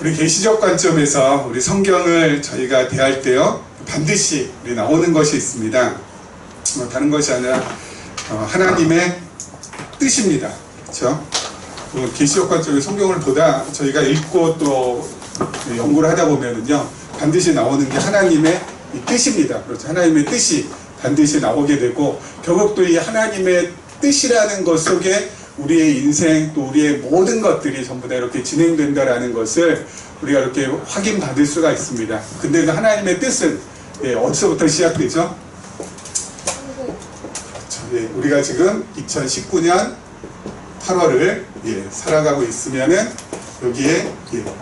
우리 계시적 관점에서 우리 성경을 저희가 대할 때요 반드시 우리 나오는 것이 있습니다. 다른 것이 아니라 하나님의 뜻입니다. 그렇죠? 계시적 관점의 성경을 보다 저희가 읽고 또 연구를 하다 보면은요 반드시 나오는 게 하나님의 뜻입니다. 그렇죠? 하나님의 뜻이 반드시 나오게 되고 결국 또 이 하나님의 뜻이라는 것 속에 우리의 인생 또 우리의 모든 것들이 전부 다 이렇게 진행된다라는 것을 우리가 이렇게 확인받을 수가 있습니다. 근데 그 하나님의 뜻은 어디서부터 시작되죠? 우리가 지금 2019년 8월을 살아가고 있으면은 여기에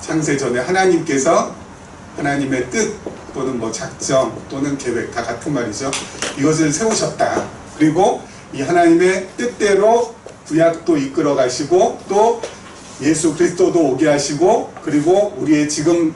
창세 전에 하나님께서 하나님의 뜻 또는 뭐 작정 또는 계획 다 같은 말이죠. 이것을 세우셨다. 그리고 이 하나님의 뜻대로 구약도 이끌어 가시고 또 예수 그리스도도 오게 하시고 그리고 우리의 지금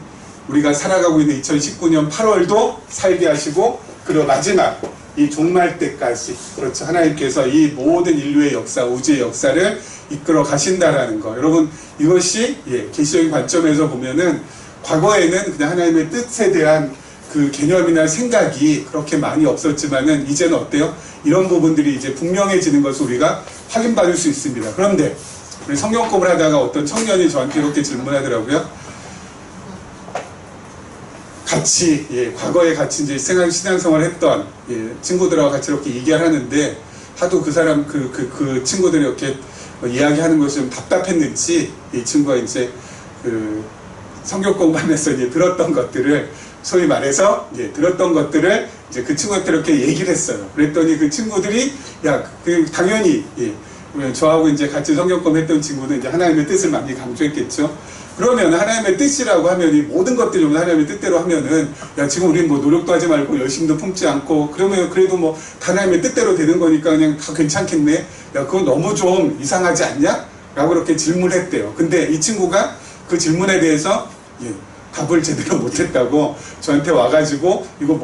우리가 살아가고 있는 2019년 8월도 살게 하시고 그리고 마지막 이 종말 때까지 그렇죠. 하나님께서 이 모든 인류의 역사, 우주의 역사를 이끌어 가신다라는 거. 여러분 이것이 계시적인 관점에서 보면은 과거에는 그냥 하나님의 뜻에 대한 그 개념이나 생각이 그렇게 많이 없었지만은 이제는 어때요? 이런 부분들이 이제 분명해지는 것을 우리가 확인받을 수 있습니다. 그런데 우리 성경 공부를 하다가 어떤 청년이 저한테 이렇게 질문하더라고요. 같이 과거에 같이 이제 신앙생활 했던 친구들하고 같이 이렇게 얘기를 하는데 하도 그 사람 그 친구들이 이렇게 이야기하는 것이 좀 답답했는지 이 친구가 이제 그 성경 공부하면서 이제 들었던 것들을 소위 말해서 들었던 것들을 이제 그 친구한테 이렇게 얘기를 했어요. 그랬더니 그 친구들이 당연히 저하고 이제 같이 성경 공부했던 친구는 이제 하나님의 뜻을 많이 강조했겠죠. 그러면 하나님의 뜻이라고 하면 이 모든 것들이 하나님의 뜻대로 하면은 야 지금 우리는 뭐 노력도 하지 말고 열심도 품지 않고 그러면 그래도 뭐 하나님의 뜻대로 되는 거니까 그냥 다 괜찮겠네. 야 그건 너무 좀 이상하지 않냐? 라고 이렇게 질문했대요. 근데 이 친구가 그 질문에 대해서 답을 제대로 못했다고 저한테 와가지고 이거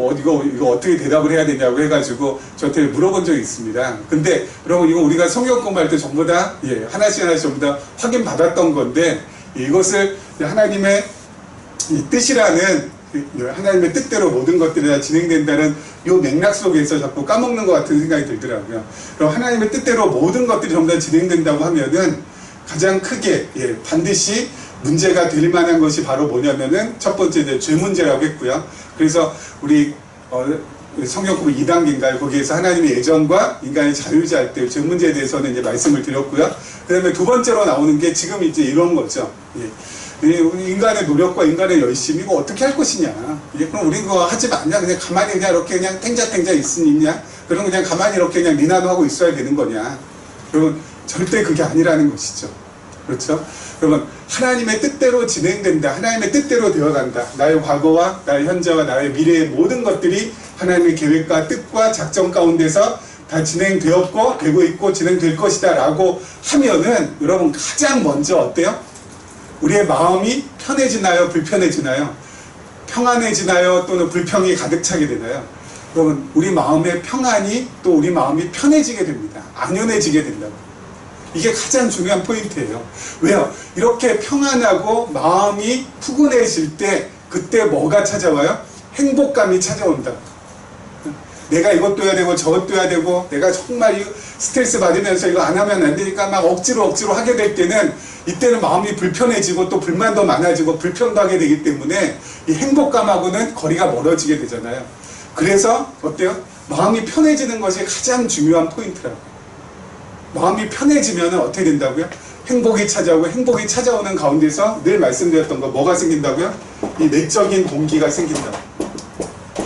어떻게 대답을 해야 되냐고 해가지고 저한테 물어본 적이 있습니다. 근데 여러분 이거 우리가 성경 공부할 때 전부 다 하나씩 전부 다 확인 받았던 건데 이것을 하나님의 뜻이라는 하나님의 뜻대로 모든 것들이 다 진행된다는 이 맥락 속에서 자꾸 까먹는 것 같은 생각이 들더라고요. 그럼 하나님의 뜻대로 모든 것들이 전부 다 진행된다고 하면은 가장 크게 반드시 문제가 될 만한 것이 바로 뭐냐면은 첫 번째 이제 죄 문제라고 했고요. 그래서 우리 성경 공부 2단계인가요? 거기에서 하나님의 예정과 인간의 자유자할 때 죄 문제에 대해서는 이제 말씀을 드렸고요. 그 다음에 두 번째로 나오는 게 지금 이제 이런 거죠. 인간의 노력과 인간의 열심 이거 어떻게 할 것이냐? 그럼 우리 그거 하지 말냐? 그냥 가만히 그냥 이렇게 그냥 탱자탱자 있으냐? 그럼 그냥 가만히 이렇게 그냥 니나노 하고 있어야 되는 거냐? 여러분 절대 그게 아니라는 것이죠. 그렇죠? 그러면 하나님의 뜻대로 진행된다. 하나님의 뜻대로 되어간다. 나의 과거와 나의 현재와 나의 미래의 모든 것들이 하나님의 계획과 뜻과 작정 가운데서 다 진행되었고 되고 있고 진행될 것이다 라고 하면은 여러분 가장 먼저 어때요? 우리의 마음이 편해지나요? 불편해지나요? 평안해지나요? 또는 불평이 가득 차게 되나요? 여러분 우리 마음의 평안이 또 우리 마음이 편해지게 됩니다. 안연해지게 된다고. 이게 가장 중요한 포인트예요. 왜요? 이렇게 평안하고 마음이 푸근해질 때 그때 뭐가 찾아와요? 행복감이 찾아온다. 내가 이것도 해야 되고 저것도 해야 되고 내가 정말 스트레스 받으면서 이거 안 하면 안 되니까 막 억지로 하게 될 때는 이때는 마음이 불편해지고 또 불만도 많아지고 불평도 하게 되기 때문에 이 행복감하고는 거리가 멀어지게 되잖아요. 그래서 어때요? 마음이 편해지는 것이 가장 중요한 포인트라고요. 마음이 편해지면 어떻게 된다고요? 행복이 찾아오고 행복이 찾아오는 가운데서 늘 말씀드렸던 거 뭐가 생긴다고요? 이 내적인 동기가 생긴다고.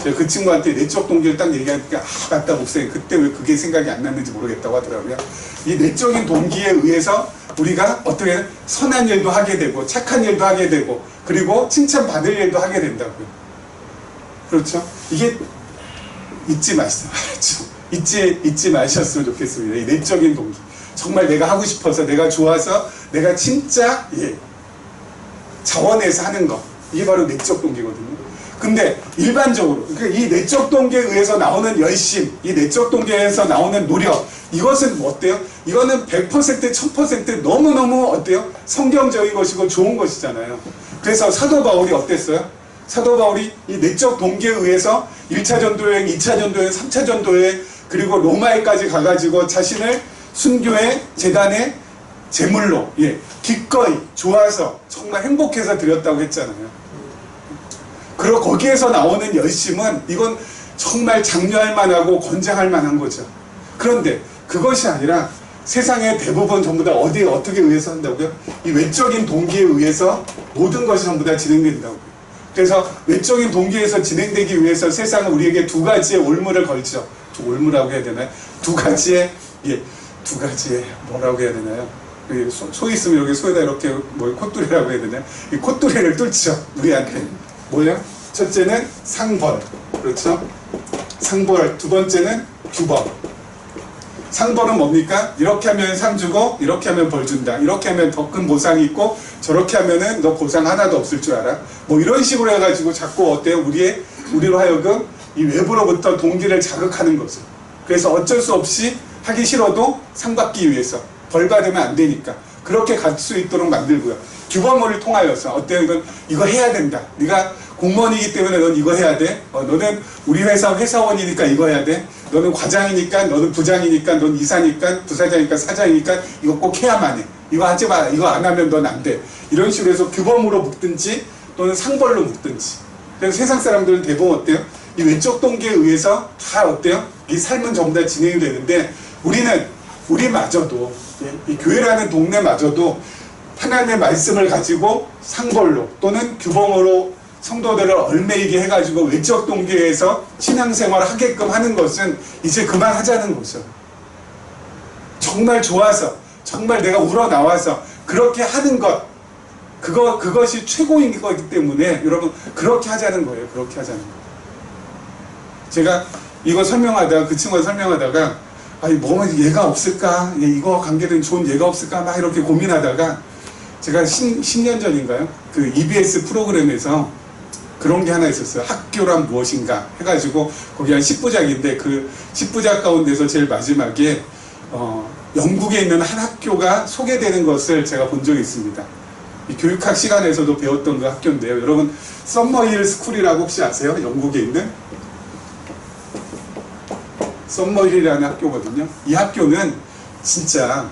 제가 그 친구한테 내적 동기를 딱 얘기하니까 맞다 목사님 그때 왜 그게 생각이 안 났는지 모르겠다고 하더라고요. 이 내적인 동기에 의해서 우리가 어떻게 선한 일도 하게 되고 착한 일도 하게 되고 그리고 칭찬받을 일도 하게 된다고요. 그렇죠? 이게 잊지 마시죠. 잊지 마셨으면 좋겠습니다. 이 내적인 동기. 정말 내가 하고 싶어서, 내가 좋아서, 내가 진짜, 자원해서 하는 거. 이게 바로 내적 동기거든요. 근데 일반적으로, 그러니까 이 내적 동기에 의해서 나오는 열심, 이 내적 동기에서 나오는 노력, 이것은 뭐 어때요? 이거는 100%, 1000% 너무너무 어때요? 성경적인 것이고 좋은 것이잖아요. 그래서 사도 바울이 어땠어요? 사도 바울이 이 내적 동기에 의해서 1차 전도여행, 2차 전도여행, 3차 전도여행, 그리고 로마에까지 가가지고 자신을 순교의 재단의 제물로, 기꺼이 좋아서 정말 행복해서 드렸다고 했잖아요. 그리고 거기에서 나오는 열심은 이건 정말 장려할 만하고 권장할 만한 거죠. 그런데 그것이 아니라 세상의 대부분 전부 다 어디에 어떻게 의해서 한다고요? 이 외적인 동기에 의해서 모든 것이 전부 다 진행된다고요. 그래서 외적인 동기에서 진행되기 위해서 세상은 우리에게 두 가지의 올무를 걸죠. 올무라고 해야 되나요? 두 가지의 뭐라고 해야 되나요? 소 있으면 여기 소에다 이렇게 콧뚜리라고 해야 되나요? 이 콧뚜리를 뚫죠. 우리한테. 뭐예요? 첫째는 상벌. 그렇죠? 상벌. 두 번째는 규범. 상벌은 뭡니까? 이렇게 하면 상 주고 이렇게 하면 벌 준다. 이렇게 하면 더 큰 보상이 있고 저렇게 하면은 너 보상 하나도 없을 줄 알아. 뭐 이런 식으로 해가지고 자꾸 어때요? 우리로 하여금 이 외부로부터 동기를 자극하는 거죠. 그래서 어쩔 수 없이 하기 싫어도 상 받기 위해서 벌 받으면 안 되니까 그렇게 갈 수 있도록 만들고요. 규범을 통하여서 어때요? 이거 해야 된다. 네가 공무원이기 때문에 넌 이거 해야 돼. 너는 우리 회사 회사원이니까 이거 해야 돼. 너는 과장이니까, 너는 부장이니까, 넌 이사니까, 부사장이니까, 사장이니까 이거 꼭 해야만 해. 이거 하지 마. 이거 안 하면 넌 안 돼. 이런 식으로 해서 규범으로 묶든지 또는 상벌로 묶든지. 그래서 세상 사람들은 대부분 어때요? 이 외적 동기에 의해서 다 어때요? 이 삶은 전부 다 진행이 되는데 우리마저도 이 교회라는 동네마저도 하나님의 말씀을 가지고 상벌로 또는 규범으로 성도들을 얽매이게 해가지고 외적 동기에서 신앙생활을 하게끔 하는 것은 이제 그만하자는 거죠. 정말 좋아서 정말 내가 우러나와서 그렇게 하는 것 그것이 최고인 거기 때문에 여러분 그렇게 하자는 거예요. 그렇게 하자는 거예요. 제가 이거 설명하다가 그 친구가 설명하다가 아니 뭐 얘가 없을까? 이거 관계된 좋은 얘가 없을까? 막 이렇게 고민하다가 제가 10년 전인가요? 그 EBS 프로그램에서 그런 게 하나 있었어요. 학교란 무엇인가 해가지고 거기 한 10부작인데 그 10부작 가운데서 제일 마지막에 영국에 있는 한 학교가 소개되는 것을 제가 본 적이 있습니다. 이 교육학 시간에서도 배웠던 그 학교인데요. 여러분 썸머힐 스쿨이라고 혹시 아세요? 영국에 있는 썸머힐이라는 학교거든요. 이 학교는 진짜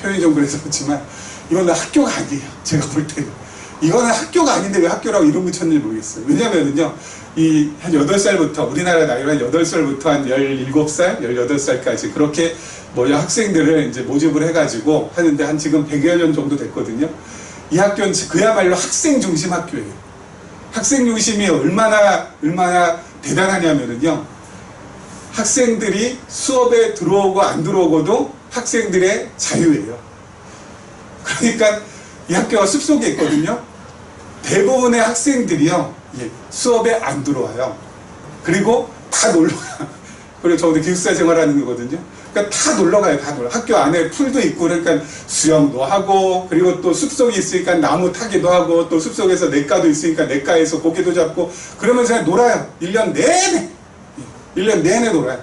표현이 좀 그래서 그렇지만 이거는 학교가 아니에요. 제가 볼 때는 이거는 학교가 아닌데 왜 학교라고 이름 붙였는지 모르겠어요. 왜냐면은요, 한 8살부터, 우리나라 나이로 한 8살부터 한 17살, 18살까지 그렇게 학생들을 이제 모집을 해가지고 하는데 한 지금 100여 년 정도 됐거든요. 이 학교는 그야말로 학생 중심 학교예요. 학생 중심이 얼마나 대단하냐면은요, 학생들이 수업에 들어오고 안 들어오고도 학생들의 자유예요. 그러니까 이 학교가 숲속에 있거든요. 대부분의 학생들이요, 수업에 안 들어와요. 그리고 다 놀러가요. 그리고 저 오늘 기숙사 생활하는 거거든요. 그러니까 다 놀러가요. 다 놀러. 학교 안에 풀도 있고, 그러니까 수영도 하고, 그리고 또 숲속에 있으니까 나무 타기도 하고, 또 숲속에서 냇가도 있으니까 냇가에서 고기도 잡고, 그러면서 그냥 놀아요. 1년 내내. 1년 내내 놀아요.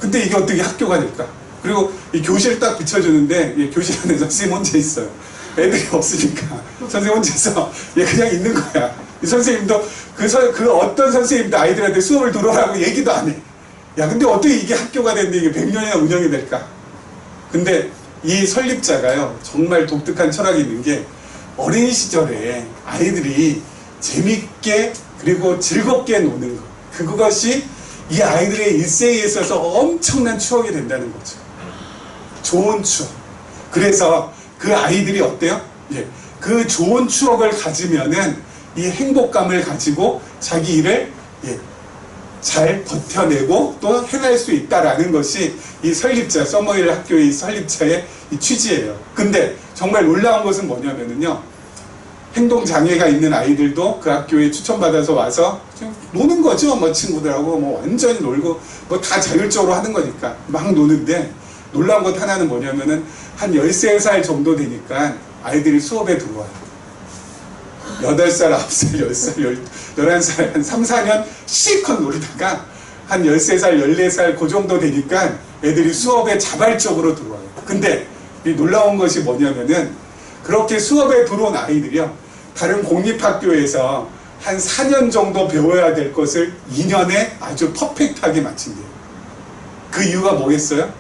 근데 이게 어떻게 학교가 될까? 그리고 이 교실 딱 비춰주는데, 교실 안에 선생님 혼자 있어요. 애들이 없으니까 선생님 혼자서 그냥 있는 거야. 이 선생님도 그 어떤 선생님도 아이들한테 수업을 들어라고 얘기도 안 해. 야, 근데 어떻게 이게 학교가 됐는데 이게 100년이나 운영이 될까? 근데 이 설립자가요, 정말 독특한 철학이 있는 게 어린 시절에 아이들이 재밌게 그리고 즐겁게 노는 것. 그것이 이 아이들의 일생에 있어서 엄청난 추억이 된다는 거죠. 좋은 추억. 그래서 그 아이들이 어때요? 그 좋은 추억을 가지면은 이 행복감을 가지고 자기 일을 잘 버텨내고 또 해낼 수 있다라는 것이 이 설립자, 썸머힐 학교의 설립자의 이 취지예요. 근데 정말 놀라운 것은 뭐냐면은요, 행동장애가 있는 아이들도 그 학교에 추천받아서 와서 노는 거죠. 친구들하고 완전히 놀고 다 자율적으로 하는 거니까 막 노는데, 놀라운 것 하나는 뭐냐면은 한 13살 정도 되니까 아이들이 수업에 들어와요. 8살, 9살, 10살, 11살, 한 3, 4년 실컷 놀다가 한 13살, 14살 그 정도 되니까 애들이 수업에 자발적으로 들어와요. 근데 이 놀라운 것이 뭐냐면은 그렇게 수업에 들어온 아이들이요, 다른 공립학교에서 한 4년 정도 배워야 될 것을 2년에 아주 퍼펙트하게 마친대요. 그 이유가 뭐겠어요?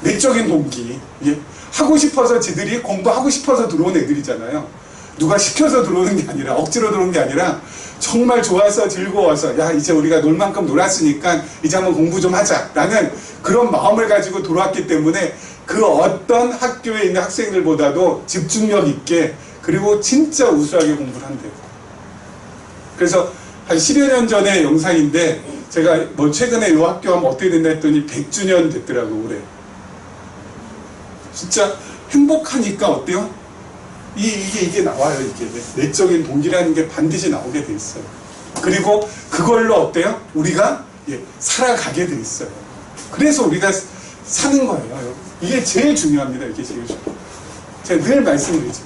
내적인 동기. 예. 하고 싶어서 지들이 공부하고 싶어서 들어온 애들이잖아요. 누가 시켜서 들어오는 게 아니라, 억지로 들어온 게 아니라 정말 좋아서 즐거워서, 야 이제 우리가 놀 만큼 놀았으니까 이제 한번 공부 좀 하자 라는 그런 마음을 가지고 들어왔기 때문에 그 어떤 학교에 있는 학생들보다도 집중력 있게, 그리고 진짜 우수하게 공부를 한대요. 그래서 한 10여 년 전의 영상인데, 제가 뭐 최근에 이 학교 하면 어떻게 됐나 했더니 100주년 됐더라고 올해. 진짜 행복하니까 어때요? 이게 나와요. 이게 내적인 동기라는 게 반드시 나오게 돼 있어요. 그리고 그걸로 어때요? 우리가 살아가게 돼 있어요. 그래서 우리가 사는 거예요. 이게 제일 중요합니다. 이게 제일 중요해요. 제가 늘 말씀드리죠.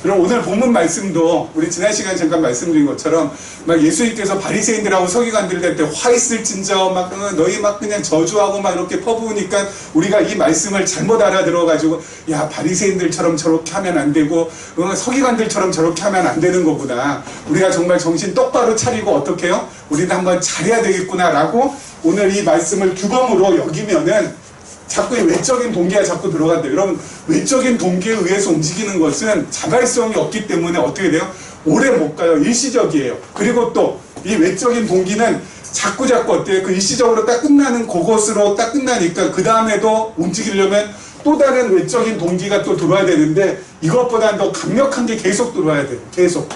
그럼 오늘 본문 말씀도 우리 지난 시간에 잠깐 말씀드린 것처럼 막 예수님께서 바리새인들하고 서기관들 될 때 화 있을진저 막 너희 막 그냥 저주하고 막 이렇게 퍼부으니까 우리가 이 말씀을 잘못 알아들어 가지고 야 바리새인들처럼 저렇게 하면 안 되고 서기관들처럼 저렇게 하면 안 되는 거구나. 우리가 정말 정신 똑바로 차리고 어떻게 해요? 우리는 한번 잘해야 되겠구나 라고 오늘 이 말씀을 규범으로 여기면은 자꾸 이 외적인 동기가 자꾸 들어간대요. 여러분, 외적인 동기에 의해서 움직이는 것은 자발성이 없기 때문에 어떻게 돼요? 오래 못 가요. 일시적이에요. 그리고 또 이 외적인 동기는 자꾸 어때요? 그 일시적으로 딱 끝나는 그것으로 딱 끝나니까 그 다음에도 움직이려면 또 다른 외적인 동기가 또 들어와야 되는데 이것보다는 더 강력한 게 계속 들어와야 돼요. 계속.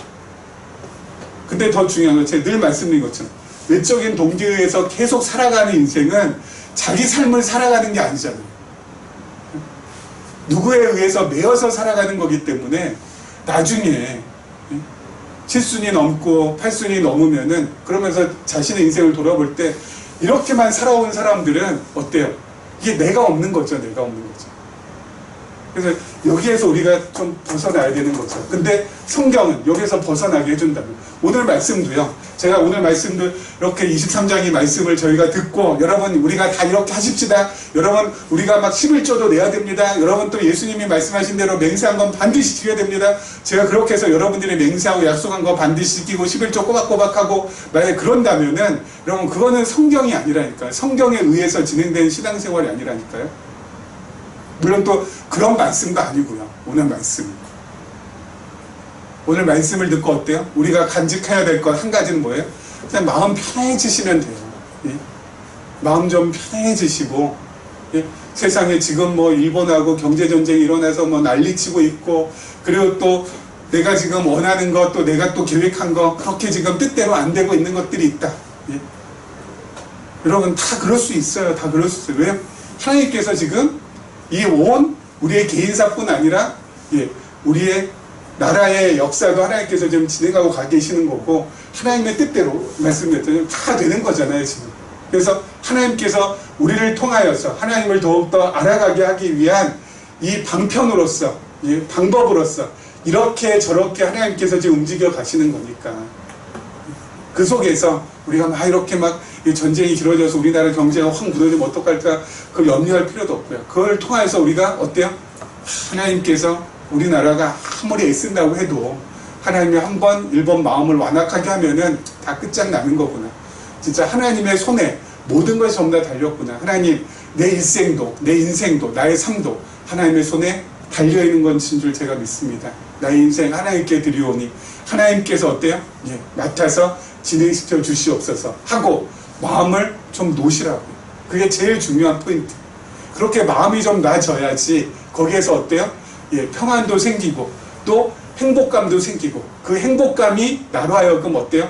근데 더 중요한 건 제가 늘 말씀드린 것처럼 외적인 동기에 의해서 계속 살아가는 인생은 자기 삶을 살아가는 게 아니잖아요. 누구에 의해서 매여서 살아가는 거기 때문에 나중에 7순이 넘고 8순이 넘으면은 그러면서 자신의 인생을 돌아볼 때 이렇게만 살아온 사람들은 어때요? 이게 내가 없는 거죠. 내가 없는 거죠. 그래서 여기에서 우리가 좀 벗어나야 되는 거죠. 근데 성경은 여기서 벗어나게 해준다면 오늘 말씀도요. 제가 오늘 말씀도 이렇게 23장의 말씀을 저희가 듣고 여러분 우리가 다 이렇게 하십시다. 여러분 우리가 막 11조도 내야 됩니다. 여러분 또 예수님이 말씀하신 대로 맹세한 건 반드시 지켜야 됩니다. 제가 그렇게 해서 여러분들이 맹세하고 약속한 거 반드시 지키고 11조 꼬박꼬박하고 만약에 그런다면은 여러분 그거는 성경이 아니라니까요. 성경에 의해서 진행된 신앙생활이 아니라니까요. 물론 또 그런 말씀도 아니고요. 오늘 말씀을 듣고 어때요? 우리가 간직해야 될 것 한 가지는 뭐예요? 그냥 마음 편해지시면 돼요. 예? 마음 좀 편해지시고 예? 세상에 지금 뭐 일본하고 경제전쟁이 일어나서 뭐 난리치고 있고 그리고 또 내가 지금 원하는 것 또 내가 또 계획한 거 그렇게 지금 뜻대로 안 되고 있는 것들이 있다. 예? 여러분 다 그럴 수 있어요. 다 그럴 수 있어요. 왜? 하나님께서 지금 이 온 우리의 개인사뿐 아니라 예, 우리의 나라의 역사도 하나님께서 지금 진행하고 가 계시는 거고 하나님의 뜻대로 말씀드렸더니 다 되는 거잖아요 지금. 그래서 하나님께서 우리를 통하여서 하나님을 더욱더 알아가게 하기 위한 이 방편으로서 예, 방법으로서 이렇게 저렇게 하나님께서 지금 움직여 가시는 거니까 그 속에서 우리가 막 이렇게 막 전쟁이 길어져서 우리나라 경제가 확 무너지면 어떡할까 그 염려할 필요도 없고요. 그걸 통해서 우리가 어때요? 하나님께서 우리나라가 아무리 애쓴다고 해도 하나님이 한번 일본 마음을 완악하게 하면은 다 끝장나는 거구나. 진짜 하나님의 손에 모든 것이 전부 다 달렸구나. 하나님 내 일생도 내 인생도 나의 삶도 하나님의 손에 달려있는 것인 줄 제가 믿습니다. 나의 인생 하나님께 드리오니 하나님께서 어때요? 예, 맡아서 진행시켜 주시옵소서 하고 마음을 좀 놓으시라고요. 그게 제일 중요한 포인트. 그렇게 마음이 좀 나아져야지 거기에서 어때요? 예, 평안도 생기고 또 행복감도 생기고 그 행복감이 나로 하여금 어때요?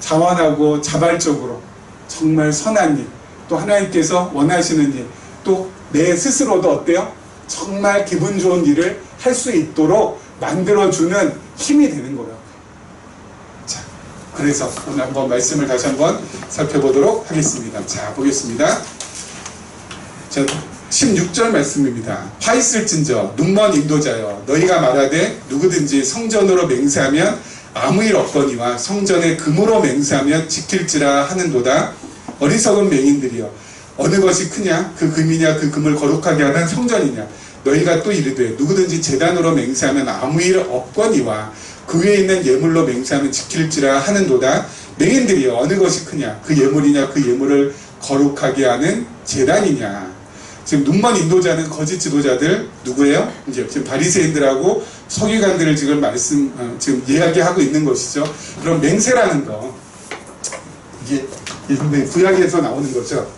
자원하고 자발적으로 정말 선한 일, 또 하나님께서 원하시는 일, 또 내 스스로도 어때요? 정말 기분 좋은 일을 할 수 있도록 만들어주는 힘이 되는 거예요. 자, 그래서 오늘 한번 말씀을 다시 한번 살펴보도록 하겠습니다. 자, 보겠습니다. 자, 16절 말씀입니다. 화 있을진저 눈먼 인도자여 너희가 말하되 누구든지 성전으로 맹세하면 아무 일 없거니와 성전에 금으로 맹세하면 지킬지라 하는도다. 어리석은 맹인들이여 어느 것이 크냐 그 금이냐 그 금을 거룩하게 하는 성전이냐 너희가 또 이르되 누구든지 제단으로 맹세하면 아무 일 없거니와 그 위에 있는 예물로 맹세하면 지킬지라 하는도다. 맹인들이 어느 것이 크냐? 그 예물이냐? 그 예물을 거룩하게 하는 제단이냐? 지금 눈먼 인도자는 거짓 지도자들 누구예요? 이제 지금 바리새인들하고 서기관들을 지금 지금 이야기하고 있는 것이죠. 그럼 맹세라는 거 이게 구약에서 나오는 거죠.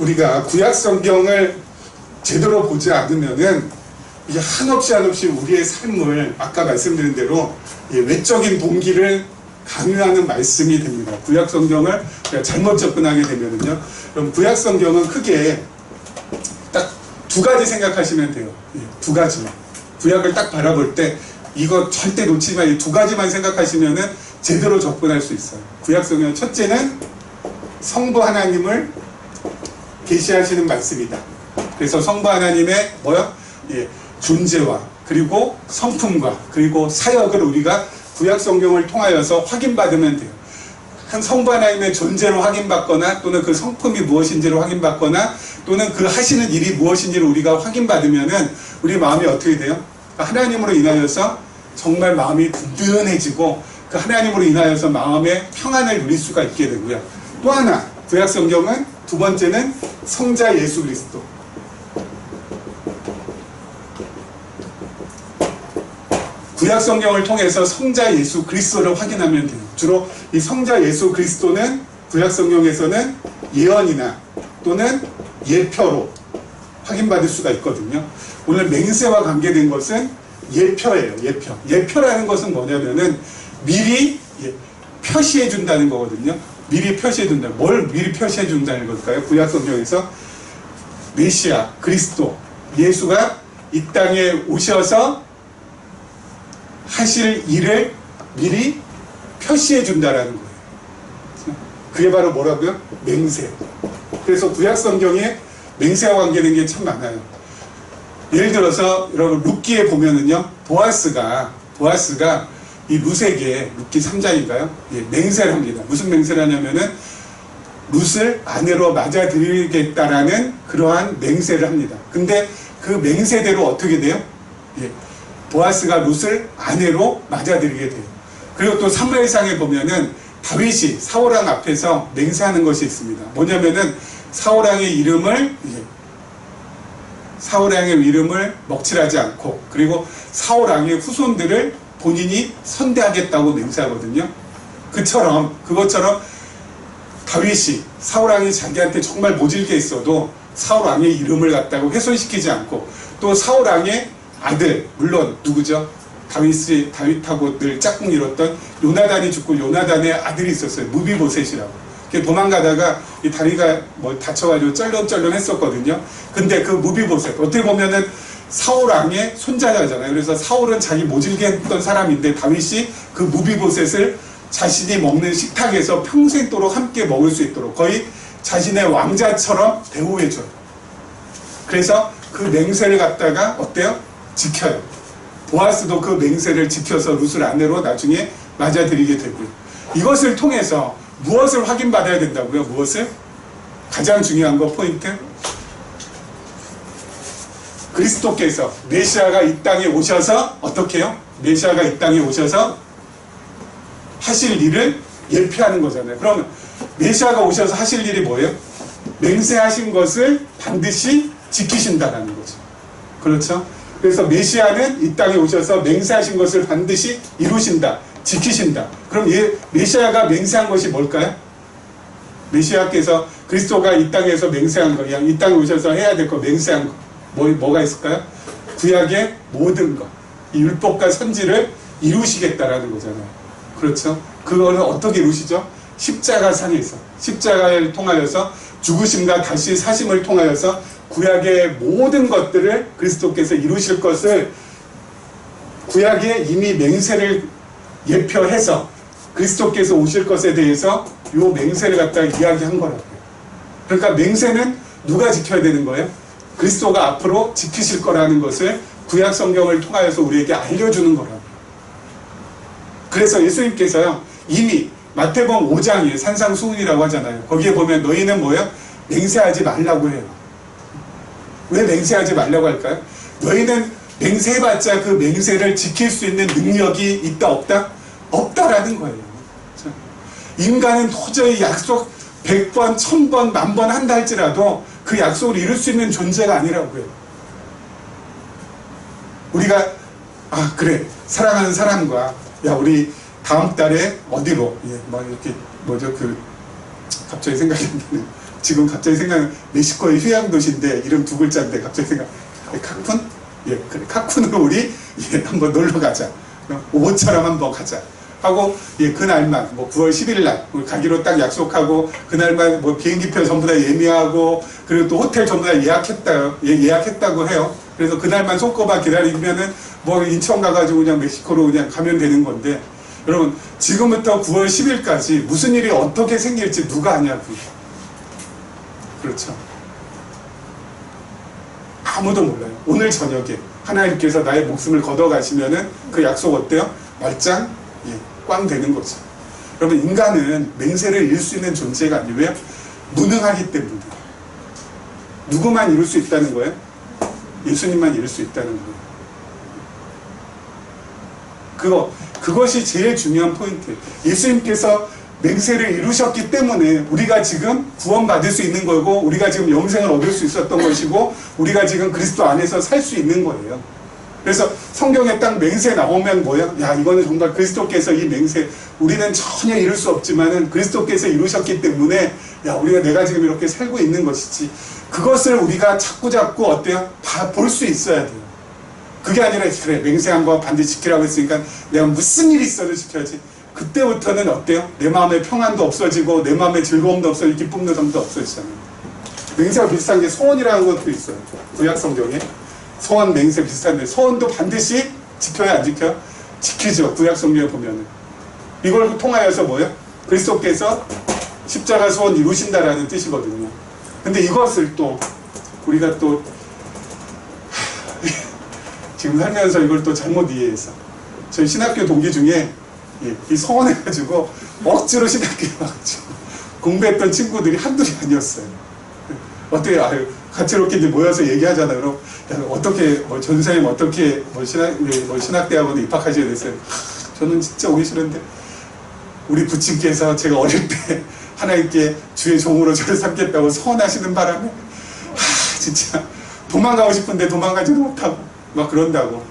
우리가 구약 성경을 제대로 보지 않으면은 이게 한없이 우리의 삶을 아까 말씀드린 대로 외적인 동기를 강요하는 말씀이 됩니다. 구약 성경을 잘못 접근하게 되면은요. 그럼 구약 성경은 크게 딱 두 가지 생각하시면 돼요. 두 가지만. 구약을 딱 바라볼 때 이거 절대 놓치지 마. 이 두 가지만 생각하시면은 제대로 접근할 수 있어요. 구약 성경 첫째는 성부 하나님을 계시하시는 말씀이다. 그래서 성부 하나님의 존재와 그리고 성품과 그리고 사역을 우리가 구약 성경을 통하여서 확인받으면 돼요. 한 성부 하나님의 존재로 확인받거나 또는 그 성품이 무엇인지로 확인받거나 또는 그 하시는 일이 무엇인지를 우리가 확인받으면은 우리 마음이 어떻게 돼요? 하나님으로 인하여서 정말 마음이 든든해지고 그 하나님으로 인하여서 마음의 평안을 누릴 수가 있게 되고요. 또 하나 구약 성경은 두 번째는 성자 예수 그리스도. 구약 성경을 통해서 성자 예수 그리스도를 확인하면 돼요. 주로 이 성자 예수 그리스도는 구약 성경에서는 예언이나 또는 예표로 확인받을 수가 있거든요. 오늘 맹세와 관계된 것은 예표예요. 예표. 예표라는 것은 뭐냐면은 미리 표시해 준다는 거거든요. 미리 표시해 준다. 뭘 미리 표시해 준다는 걸까요? 구약 성경에서 메시아, 그리스도, 예수가 이 땅에 오셔서 하실 일을 미리 표시해 준다라는 거예요. 그게 바로 뭐라고요? 맹세. 그래서 구약 성경에 맹세와 관계된 게 참 많아요. 예를 들어서 여러분 룻기에 보면은요, 보아스가 이 룻에게 룻기 3장인가요? 맹세를 합니다. 무슨 맹세를 하냐면은 룻을 아내로 맞아들이겠다라는 그러한 맹세를 합니다. 근데 그 맹세대로 어떻게 돼요? 보아스가 룻을 아내로 맞아들이게 돼요. 그리고 또 사무엘상에 보면은 다윗이 사울왕 앞에서 맹세하는 것이 있습니다. 뭐냐면은 사울왕의 이름을 먹칠하지 않고 그리고 사울왕의 후손들을 본인이 선대하겠다고 맹세하거든요. 그것처럼 다윗이 사울왕이 자기한테 정말 모질게 있어도 사울왕의 이름을 갖다가 훼손시키지 않고 또 사울왕의 아들, 물론 누구죠? 다윗하고 늘 짝꿍 이뤘던 요나단이 죽고 요나단의 아들이 있었어요. 무비보셋이라고. 도망가다가 이 다리가 다쳐가지고 쩔렁쩔렁 했었거든요. 근데 그 무비보셋, 어떻게 보면은 사울왕의 손자잖아요. 그래서 사울은 자기 모질게 했던 사람인데 다윗이 그 무비보셋을 자신이 먹는 식탁에서 평생도록 함께 먹을 수 있도록 거의 자신의 왕자처럼 대우해줘요. 그래서 그 맹세를 갖다가 어때요? 지켜요. 보아스도 그 맹세를 지켜서 룻을 아내로 나중에 맞아들이게 되고요. 이것을 통해서 무엇을 확인받아야 된다고요? 무엇을? 가장 중요한 거 포인트. 그리스도께서 메시아가 이 땅에 오셔서 어떻게 해요? 메시아가 이 땅에 오셔서 하실 일을 예표하는 거잖아요. 그러면 메시아가 오셔서 하실 일이 뭐예요? 맹세하신 것을 반드시 지키신다라는 거죠. 그렇죠? 그래서 메시아는 이 땅에 오셔서 맹세하신 것을 반드시 이루신다, 지키신다. 그럼 메시아가 맹세한 것이 뭘까요? 메시아께서 그리스도가 이 땅에서 맹세한 거, 이 땅에 오셔서 해야 될 거 맹세한 거 뭐가 있을까요? 구약의 모든 것, 이 율법과 선지를 이루시겠다라는 거잖아요. 그렇죠? 그거는 어떻게 이루시죠? 십자가상에서, 십자가를 통하여서 죽으심과 다시 사심을 통하여서 구약의 모든 것들을 그리스도께서 이루실 것을 구약에 이미 맹세를 예표해서 그리스도께서 오실 것에 대해서 이 맹세를 갖다가 이야기한 거라고요. 그러니까 맹세는 누가 지켜야 되는 거예요? 그리스도가 앞으로 지키실 거라는 것을 구약 성경을 통하여서 우리에게 알려주는 거라고요. 그래서 예수님께서요, 이미 마태복음 5장에 산상수훈이라고 하잖아요. 거기에 보면 너희는 뭐예요? 맹세하지 말라고 해요. 왜 맹세하지 말라고 할까요? 너희는 맹세해봤자 그 맹세를 지킬 수 있는 능력이 있다 없다? 없다라는 거예요. 인간은 도저히 약속 100번, 1000번, 10,000번 한다 할지라도 그 약속을 이룰 수 있는 존재가 아니라고요. 우리가 그래, 사랑하는 사람과 우리 다음 달에 어디로 이렇게 갑자기 생각이 안 나네. 지금 갑자기 멕시코의 휴양 도시인데 이름 두 글자인데 갑자기 카쿤? 그래, 카쿤으로 우리 한번 놀러 가자. 오보처럼 한번 가자. 하고 그날만 9월 10일 날 우리 가기로 딱 약속하고 그날만 비행기표 전부 다 예매하고 그리고 또 호텔 전부 다 예약했다고 해요. 그래서 그날만 손꼽아 기다리면은 인천 가가지고 그냥 멕시코로 그냥 가면 되는 건데, 여러분 지금부터 9월 10일까지 무슨 일이 어떻게 생길지 누가 아냐고요. 그렇죠. 아무도 몰라요. 오늘 저녁에 하나님께서 나의 목숨을 걷어가시면은 그 약속 어때요? 말짱 꽝 되는 거죠. 여러분 인간은 맹세를 이룰 수 있는 존재가 아니에요. 왜? 무능하기 때문에. 누구만 이룰 수 있다는 거예요? 예수님만 이룰 수 있다는 거예요. 그것이 제일 중요한 포인트예요. 예수님께서 맹세를 이루셨기 때문에 우리가 지금 구원받을 수 있는 거고, 우리가 지금 영생을 얻을 수 있었던 것이고, 우리가 지금 그리스도 안에서 살 수 있는 거예요. 그래서 성경에 딱 맹세 나오면 뭐야? 이거는 정말 그리스도께서 이 맹세, 우리는 전혀 이룰 수 없지만은 그리스도께서 이루셨기 때문에 내가 지금 이렇게 살고 있는 것이지. 그것을 우리가 자꾸 어때요? 볼 수 있어야 돼요. 그게 아니라 그래, 맹세한 거 반드시 지키라고 했으니까 내가 무슨 일이 있어도 지켜야지. 그때부터는 어때요? 내 마음의 평안도 없어지고 내 마음의 즐거움도 없어지고 기쁨도 점도 없어지잖아요. 맹세와 비슷한 게 소원이라는 것도 있어요. 구약 성경에 소원, 맹세 비슷한데 소원도 반드시 지켜야 안 지켜요? 지키죠. 구약 성경에 보면은. 이걸 통하여서 뭐예요? 그리스도께서 십자가 소원 이루신다라는 뜻이거든요. 근데 이것을 또 우리가 또 지금 살면서 이걸 또 잘못 이해해서, 저희 신학교 동기 중에 이 서원해가지고 억지로 신학교에 와가지고 공부했던 친구들이 한둘이 아니었어요. 어떻게 같이 이렇게 이제 모여서 얘기하잖아요. 그럼 어떻게 전사님 어떻게 신학대학원에 입학하셔야 됐어요? 저는 진짜 오기 싫은데 우리 부친께서 제가 어릴 때 하나님께 주의 종으로 저를 삼겠다고 서원하시는 바람에 진짜 도망가고 싶은데 도망가지도 못하고 막 그런다고.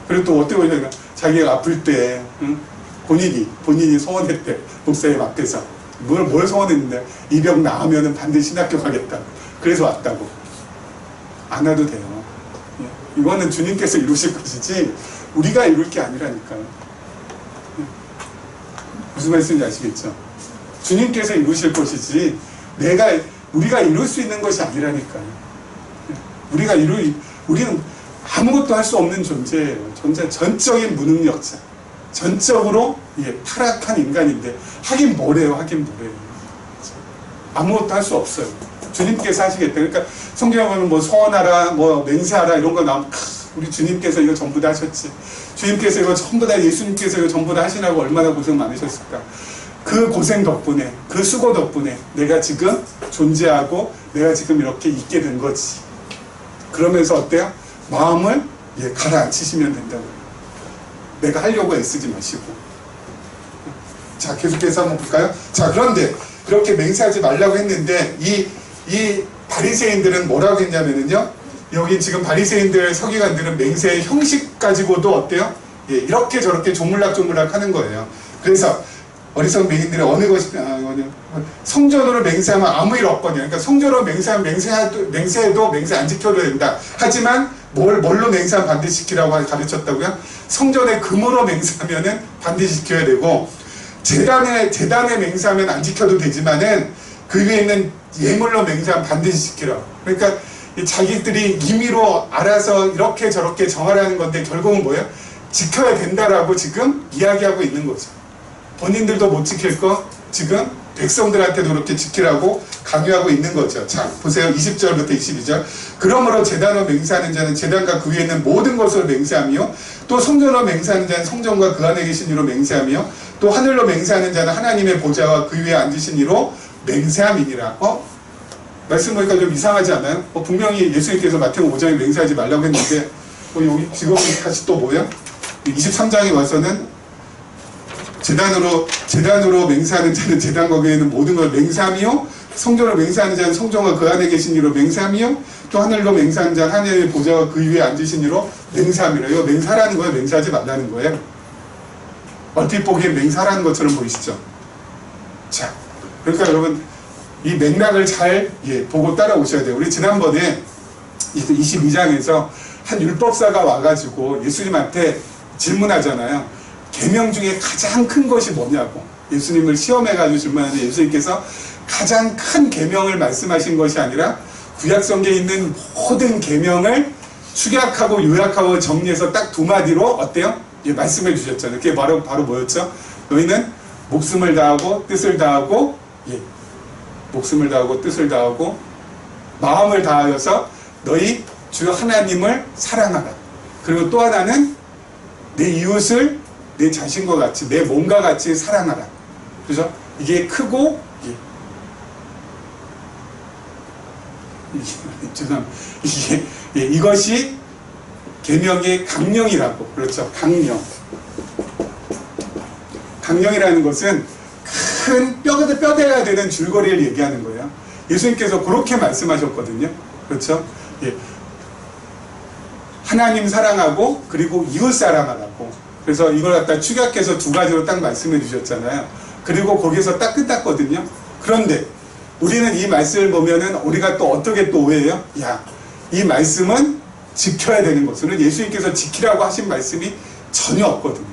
그리고 또 어떻게 보냐면 자기가 아플 때 본인이 소원했대. 목사님 앞에서 뭘 소원했는데 이 병 나으면은 반드시 신학교 가겠다. 그래서 왔다고. 안 와도 돼요. 이거는 주님께서 이루실 것이지 우리가 이룰 게 아니라니까요. 무슨 말씀인지 아시겠죠? 주님께서 이루실 것이지 우리가 이룰 수 있는 것이 아니라니까요. 우리는 아무것도 할 수 없는 존재예요. 전적인 무능력자. 전적으로 타락한 인간인데 하긴 뭐래요. 아무것도 할 수 없어요. 주님께서 하시겠다. 그러니까 성경에 보면 소원하라, 맹세하라 이런 거 나오면 우리 주님께서 이거 전부 다 하셨지. 주님께서 이거 전부 다, 예수님께서 이거 전부 다 하시라고 얼마나 고생 많으셨을까. 그 고생 덕분에, 그 수고 덕분에 내가 지금 존재하고 내가 지금 이렇게 있게 된 거지. 그러면서 어때요? 마음을 가라앉히시면 된다고. 내가 하려고 애쓰지 마시고. 자, 계속해서 한번 볼까요? 자, 그런데 그렇게 맹세하지 말라고 했는데 이 바리새인들은 뭐라고 했냐면요, 여기 지금 바리새인들 서기관들은 맹세의 형식 가지고도 어때요? 이렇게 저렇게 조물락조물락 하는 거예요. 그래서 어리석은 맹인들이 어느 것이 성전으로 맹세하면 아무 일 없거든요. 그러니까 성전으로 맹세하면 맹세해도 맹세 안 지켜도 된다. 하지만 뭘로 맹세하면 반드시 지키라고 가르쳤다고요? 성전의 금으로 맹세하면은 반드시 지켜야 되고, 재단에 맹세하면 안 지켜도 되지만은 그 위에 있는 예물로 맹세하면 반드시 지키라. 그러니까 자기들이 임의로 알아서 이렇게 저렇게 정하라는 건데 결국은 뭐예요? 지켜야 된다라고 지금 이야기하고 있는 거죠. 본인들도 못 지킬 거 지금 백성들한테도 그렇게 지키라고 강요하고 있는 거죠. 자, 보세요. 20절부터 22절. 그러므로 제단으로 맹세하는 자는 제단과 그 위에 있는 모든 것으로 맹세하며, 또 성전으로 맹세하는 자는 성전과 그 안에 계신 이로 맹세하며, 또 하늘로 맹세하는 자는 하나님의 보좌와 그 위에 앉으신 이로 맹세함이니라. 말씀 보니까 좀 이상하지 않아요? 분명히 예수님께서 마태복음 5장에 맹세하지 말라고 했는데 여기 지금 다시 또 뭐야? 23장에 와서는 재단으로 맹세하는 자는 재단 거기에는 모든 걸 맹세하며 성전으로 맹세하는 자는 성전과 그 안에 계신 이로 맹세하며 또 하늘로 맹세하는 자는 하늘의 보좌와 그 위에 앉으신 이로 맹세하미라. 이거 맹세하라는 거예요? 맹세하지 말라는 거예요? 얼핏 보기엔 맹세하라는 것처럼 보이시죠? 자, 그러니까 여러분 이 맥락을 잘 보고 따라오셔야 돼요. 우리 지난번에 22장에서 한 율법사가 와가지고 예수님한테 질문하잖아요. 계명 중에 가장 큰 것이 뭐냐고 예수님을 시험해가지고 질문하는데 예수님께서 가장 큰 계명을 말씀하신 것이 아니라 구약성경에 있는 모든 계명을 축약하고 요약하고 정리해서 딱 두 마디로 어때요? 말씀해 주셨잖아요. 그게 바로 뭐였죠? 너희는 목숨을 다하고 뜻을 다하고 목숨을 다하고 뜻을 다하고 마음을 다하여서 너희 주 하나님을 사랑하라. 그리고 또 하나는 내 이웃을 내 자신과 같이 내 몸과 같이 사랑하라. 그죠? 이게 크고 이것이 계명의 강령이라고. 그렇죠? 강령이라는 것은 큰 뼈대야 되는 줄거리를 얘기하는 거예요. 예수님께서 그렇게 말씀하셨거든요. 그렇죠? 하나님 사랑하고 그리고 이웃 사랑하라고. 그래서 이걸 갖다 축약해서 두 가지로 딱 말씀해 주셨잖아요. 그리고 거기서 딱 끝났거든요. 그런데 우리는 이 말씀을 보면은 우리가 또 어떻게 또 오해해요? 이 말씀은 지켜야 되는 것은 예수님께서 지키라고 하신 말씀이 전혀 없거든요.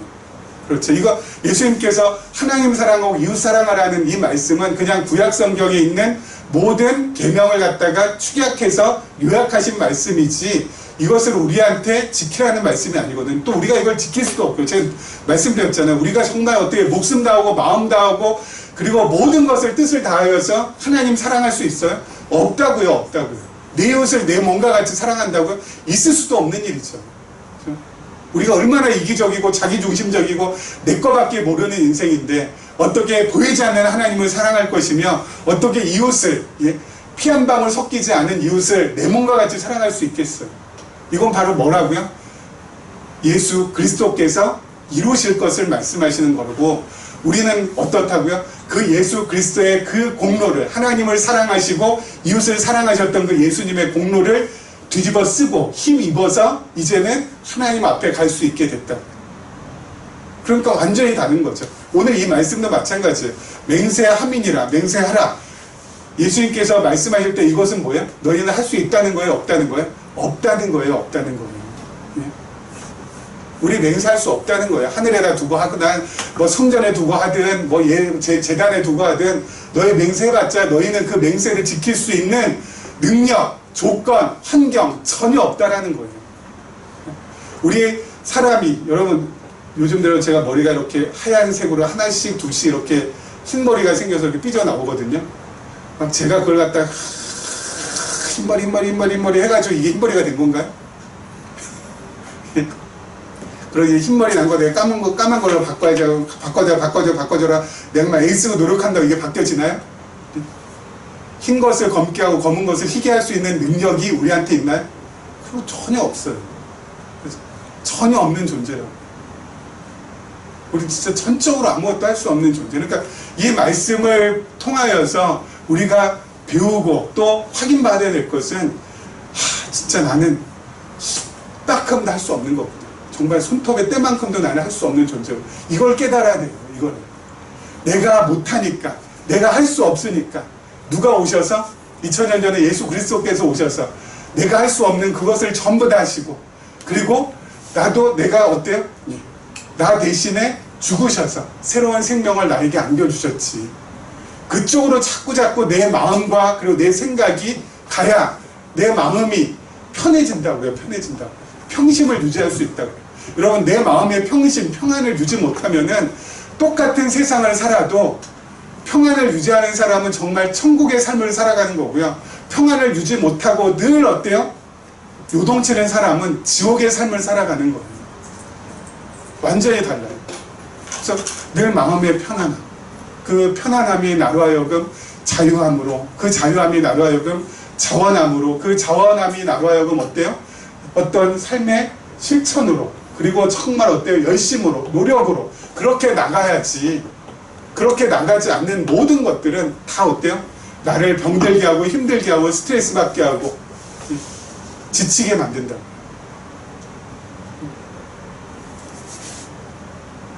그렇죠. 이거 예수님께서 하나님 사랑하고 이웃 사랑하라는 이 말씀은 그냥 구약 성경에 있는 모든 계명을 갖다가 축약해서 요약하신 말씀이지 이것을 우리한테 지키라는 말씀이 아니거든요. 또 우리가 이걸 지킬 수도 없고요. 제가 말씀드렸잖아요. 우리가 정말 어떻게 목숨 다하고 마음 다하고 그리고 모든 것을 뜻을 다하여서 하나님 사랑할 수 있어요? 없다고요. 내 이웃을 내 몸과 같이 사랑한다고요? 있을 수도 없는 일이죠. 우리가 얼마나 이기적이고 자기중심적이고 내 거밖에 모르는 인생인데 어떻게 보이지 않는 하나님을 사랑할 것이며 어떻게 이웃을 피 한 방울 섞이지 않은 이웃을 내 몸과 같이 사랑할 수 있겠어요? 이건 바로 뭐라고요? 예수 그리스도께서 이루실 것을 말씀하시는 거고 우리는 어떻다고요? 그 예수 그리스도의 그 공로를 하나님을 사랑하시고 이웃을 사랑하셨던 그 예수님의 공로를 뒤집어 쓰고 힘입어서 이제는 하나님 앞에 갈 수 있게 됐다. 그러니까 완전히 다른 거죠. 오늘 이 말씀도 마찬가지예요. 맹세함이니라. 맹세하라. 예수님께서 말씀하실 때 이것은 뭐예요? 너희는 할 수 있다는 거예요? 없다는 거예요? 없다는 거예요. 우리 맹세할 수 없다는 거예요. 하늘에다 두고 하든 뭐 성전에 두고 하든 뭐 재단에 두고 하든 너희 맹세해봤자 너희는 그 맹세를 지킬 수 있는 능력, 조건, 환경 전혀 없다라는 거예요. 우리 사람이 여러분 요즘 들어 제가 머리가 이렇게 하얀색으로 하나씩 둘씩 이렇게 흰머리가 생겨서 이렇게 삐져나오거든요. 막 제가 그걸 갖다가 흰머리 해가지고 이게 흰머리가 된 건가요? 그러고 흰머리 난 거 내가 까만 걸로 바꿔줘라. 내가 막 애쓰고 노력한다고 이게 바뀌어지나요? 흰 것을 검게 하고 검은 것을 희게 할 수 있는 능력이 우리한테 있나요? 그거 전혀 없어요. 전혀 없는 존재라고. 우리 진짜 전적으로 아무것도 할 수 없는 존재. 그러니까 이 말씀을 통하여서 우리가 배우고 또 확인받아야 될 것은 진짜 나는 딱함도 할 수 없는 거거든요. 정말 손톱의 때만큼도 나는 할 수 없는 존재고 이걸 깨달아야 돼요. 이거는 내가 못하니까 내가 할 수 없으니까 누가 오셔서 2000년 전에 예수 그리스도께서 오셔서 내가 할 수 없는 그것을 전부 다 하시고 그리고 나도 내가 어때요? 나 대신에 죽으셔서 새로운 생명을 나에게 안겨주셨지. 그쪽으로 자꾸 내 마음과 그리고 내 생각이 가야 내 마음이 편해진다고요. 평심을 유지할 수 있다고요. 여러분 내 마음의 평심, 평안을 유지 못하면은 똑같은 세상을 살아도 평안을 유지하는 사람은 정말 천국의 삶을 살아가는 거고요. 평안을 유지 못하고 늘 어때요? 요동치는 사람은 지옥의 삶을 살아가는 거예요. 완전히 달라요. 그래서 늘 마음의 편안함. 그 편안함이 나로 하여금 자유함으로, 그 자유함이 나로 하여금 자원함으로, 그 자원함이 나로 하여금 어때요? 어떤 삶의 실천으로, 그리고 정말 어때요? 열심으로, 노력으로 그렇게 나가야지. 그렇게 나가지 않는 모든 것들은 다 어때요? 나를 병들게 하고 힘들게 하고 스트레스 받게 하고 지치게 만든다.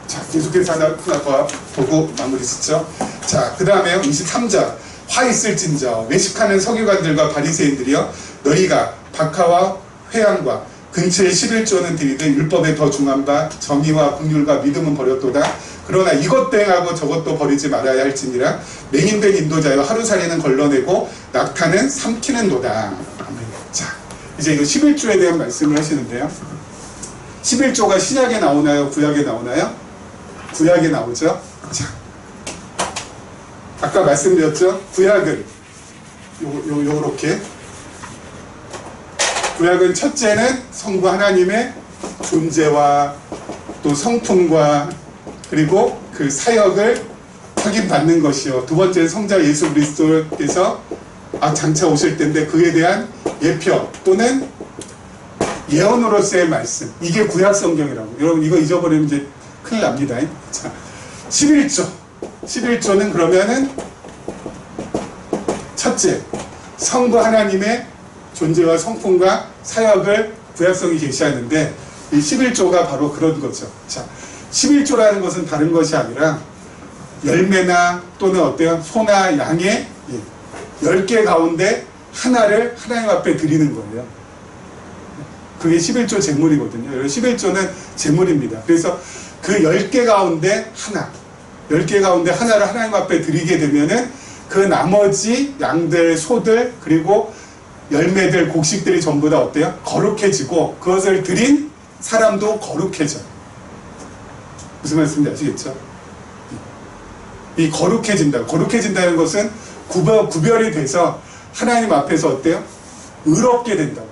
자, 계속해서 하나 더 보고 마무리 짓죠. 자, 그 다음에 23절. 화 있을진저 외식하는 서기관들과 바리새인들이여, 너희가 박하와 회양과 근처에 11조는 들이되 율법에 더 중한 바 정의와 긍휼과 믿음은 버렸도다. 그러나 이것도 행하고 저것도 버리지 말아야 할지니라. 맹인된 인도자여, 하루살이는 걸러내고 낙타는 삼키는도다. 자, 이제 이거 11조에 대한 말씀을 하시는데요. 11조가 신약에 나오나요? 구약에 나오나요? 구약에 나오죠. 자, 아까 말씀드렸죠. 구약은 요렇게, 구약은 첫째는 성부 하나님의 존재와 또 성품과 그리고 그 사역을 확인받는 것이요. 두 번째는 성자 예수 그리스도께서 장차 오실 때인데 그에 대한 예표 또는 예언으로서의 말씀. 이게 구약 성경이라고. 여러분 이거 잊어버리면 이제 큰일 납니다. 자, 11조. 11조는 그러면은 첫째, 성부 하나님의 존재와 성품과 사역을 구약성이 계시하는데 이 11조가 바로 그런 거죠. 자, 11조라는 것은 다른 것이 아니라 열매나 또는 어때요? 소나 양의 10개 가운데 하나를 하나님 앞에 드리는 거예요. 그게 11조 제물이거든요. 11조는 제물입니다. 그래서 그 10개 가운데 하나, 10개 가운데 하나를 하나님 앞에 드리게 되면은 그 나머지 양들, 소들, 그리고 열매들, 곡식들이 전부 다 어때요? 거룩해지고 그것을 드린 사람도 거룩해져요. 무슨 말씀인지 아시겠죠? 이 거룩해진다. 거룩해진다는 것은 구별이 돼서 하나님 앞에서 어때요? 의롭게 된다고.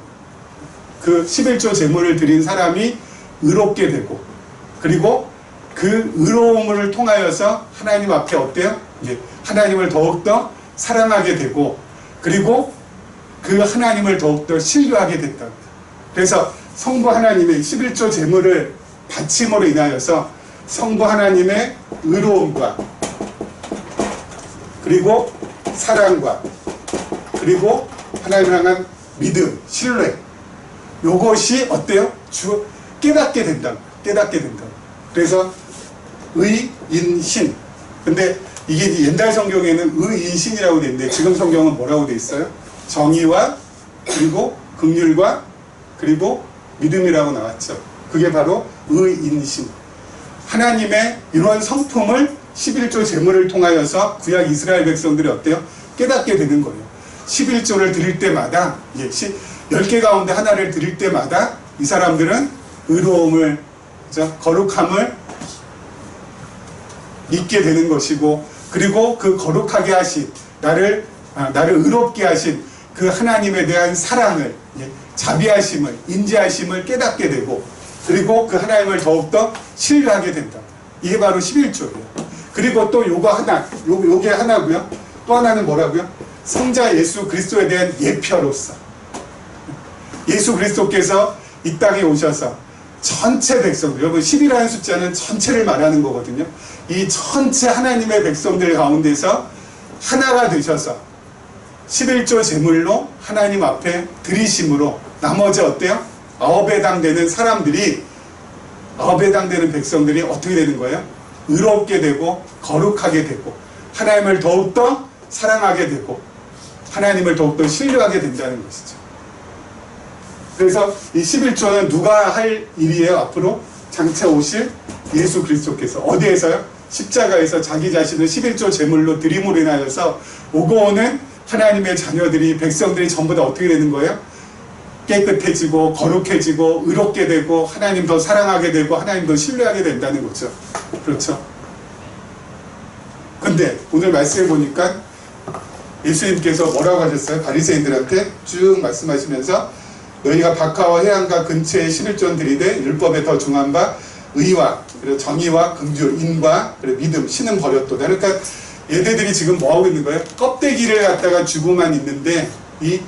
그 11조 제물을 드린 사람이 의롭게 되고, 그리고 그 의로움을 통하여서 하나님 앞에 어때요? 하나님을 더욱더 사랑하게 되고, 그리고 그 하나님을 더욱더 신뢰하게 된다. 그래서 성부 하나님의 11조 제물을 바침으로 인하여서 성부 하나님의 의로움과 그리고 사랑과 그리고 하나님을 향한 믿음, 신뢰, 요것이 어때요? 깨닫게 된다. 깨닫게 된다. 그래서 의, 인, 신. 근데 이게 옛날 성경에는 의, 인, 신이라고 되어 있는데 지금 성경은 뭐라고 되어 있어요? 정의와 그리고 긍휼과 그리고 믿음이라고 나왔죠. 그게 바로 의, 인, 신. 하나님의 이런 성품을 11조 제물을 통하여서 구약 이스라엘 백성들이 어때요? 깨닫게 되는 거예요. 11조를 드릴 때마다 10개 가운데 하나를 드릴 때마다 이 사람들은 의로움을, 거룩함을 잊게 되는 것이고, 그리고 그 거룩하게 하신 나를 의롭게 하신 그 하나님에 대한 사랑을, 자비하심을, 인지하심을 깨닫게 되고, 그리고 그 하나님을 더욱더 신뢰하게 된다. 이게 바로 11조예요. 그리고 또 요게 하나고요. 또 하나는 뭐라고요? 성자 예수 그리스도에 대한 예표로서, 예수 그리스도께서 이 땅에 오셔서 전체 백성들, 여러분 10이라는 숫자는 전체를 말하는 거거든요. 이 전체 하나님의 백성들 가운데서 하나가 되셔서 11조 제물로 하나님 앞에 드리심으로 나머지 어때요? 9배 해당되는 사람들이, 9배 해당되는 백성들이 어떻게 되는 거예요? 의롭게 되고 거룩하게 되고 하나님을 더욱더 사랑하게 되고 하나님을 더욱더 신뢰하게 된다는 것이죠. 그래서 이 11조는 누가 할 일이에요? 앞으로 장차 오실 예수 그리스도께서. 어디에서요? 십자가에서 자기 자신을 11조 제물로 드림으로 인하여서 오고 오는 하나님의 자녀들이, 백성들이 전부 다 어떻게 되는 거예요? 깨끗해지고 거룩해지고 의롭게 되고 하나님 더 사랑하게 되고 하나님 더 신뢰하게 된다는 거죠. 그렇죠? 근데 오늘 말씀해 보니까 예수님께서 뭐라고 하셨어요? 바리새인들한테 쭉 말씀하시면서 너희가 박하와 해안가 근처에 11조는 들이되 율법에 더 중한 바 의와 그리고 정의와 긍휼, 인과 그리고 믿음, 신은 버렸도다. 그러니까 얘네들이 지금 뭐 하고 있는 거예요? 껍데기를 갖다가 쥐고만 있는데 이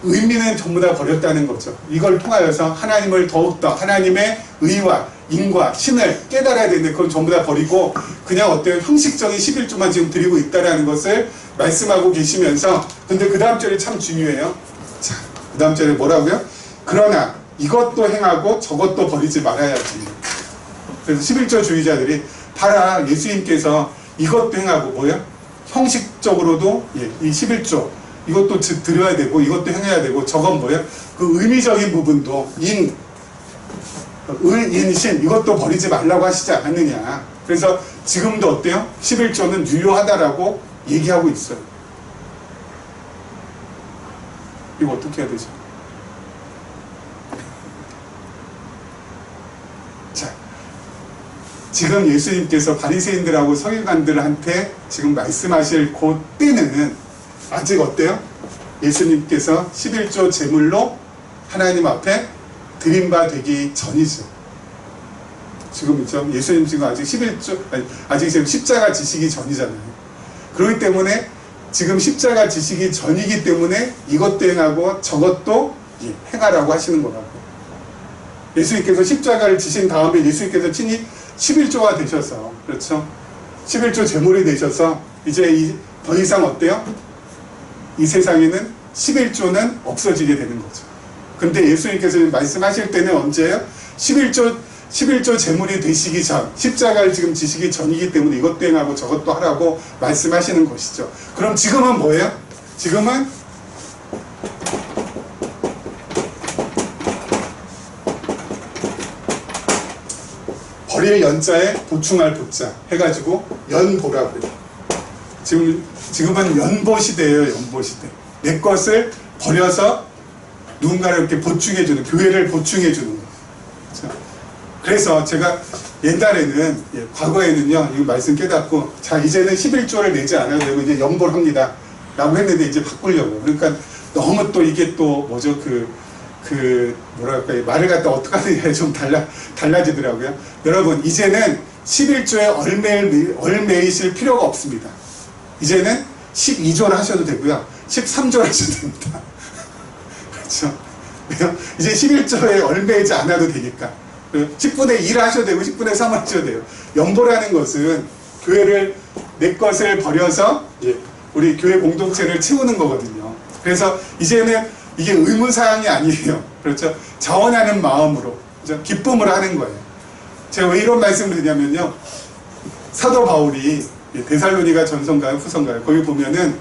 의미는 전부 다 버렸다는 거죠. 이걸 통하여서 하나님을 더욱더 하나님의 의와 인과 신을 깨달아야 되는데 그걸 전부 다 버리고 그냥 어때요? 형식적인 11조만 지금 드리고 있다는 것을 말씀하고 계시면서, 근데 그 다음 절이 참 중요해요. 자, 그 다음 절에 뭐라고요? 그러나 이것도 행하고 저것도 버리지 말아야지. 그래서 11조 주의자들이 봐라, 예수님께서 이것도 행하고 뭐예요? 형식적으로도 이 11조 이것도 드려야 되고 이것도 행해야 되고, 저건 뭐예요? 그 의미적인 부분도 인신 이것도 버리지 말라고 하시지 않았느냐. 그래서 지금도 어때요? 11조는 유효하다라고 얘기하고 있어요. 이거 어떻게 해야 되죠? 자, 지금 예수님께서 바리새인들하고 서기관들한테 지금 말씀하실 그 때는 아직 어때요? 예수님께서 11조 제물로 하나님 앞에 드린 바 되기 전이죠. 지금이죠. 예수님 지금 아직 11조, 아직 지금 십자가 지시기 전이잖아요. 그렇기 때문에 지금 십자가 지시기 전이기 때문에 이것도 행하고 저것도 행하라고 하시는 거라고. 예수님께서 십자가를 지신 다음에 예수님께서 친히 11조가 되셔서, 그렇죠? 11조 제물이 되셔서 이제 더 이상 어때요? 이 세상에는 11조는 없어지게 되는 거죠. 근데 예수님께서 말씀하실 때는 언제예요? 11조 제물이 되시기 전, 십자가를 지금 지시기 전이기 때문에 이것도 행하고 저것도 하라고 말씀하시는 것이죠. 그럼 지금은 뭐예요? 지금은 버릴 연자에 보충할 보자 해가지고 연보라고 해요. 지금은 연보 시대예요. 연보 시대. 내 것을 버려서 누군가를 이렇게 보충해주는, 교회를 보충해주는 거예요. 그래서 제가 옛날에는, 과거에는요, 이 말씀 깨닫고, 자, 이제는 11조를 내지 않아도 되고, 이제 연보를 합니다. 라고 했는데, 이제 바꾸려고. 그러니까 너무 또 이게 또, 뭐죠, 뭐랄까, 말을 갖다 어떻게 하느냐에 좀 달라지더라고요. 여러분, 이제는 11조에 얼매이실 필요가 없습니다. 이제는 12조를 하셔도 되고요. 13조를 하셔도 됩니다. 그렇죠? 왜요? 이제 11조에 얼매이지 않아도 되니까. 10분의 1 하셔도 되고 10분의 3 하셔도 돼요. 연보라는 것은 교회를, 내 것을 버려서 우리 교회 공동체를 채우는 거거든요. 그래서 이제는 이게 의무사항이 아니에요. 그렇죠? 자원하는 마음으로, 그렇죠? 기쁨으로 하는 거예요. 제가 왜 이런 말씀을 드냐면요, 사도 바울이 데살로니가 전서인가요? 후서인가요? 거기 보면은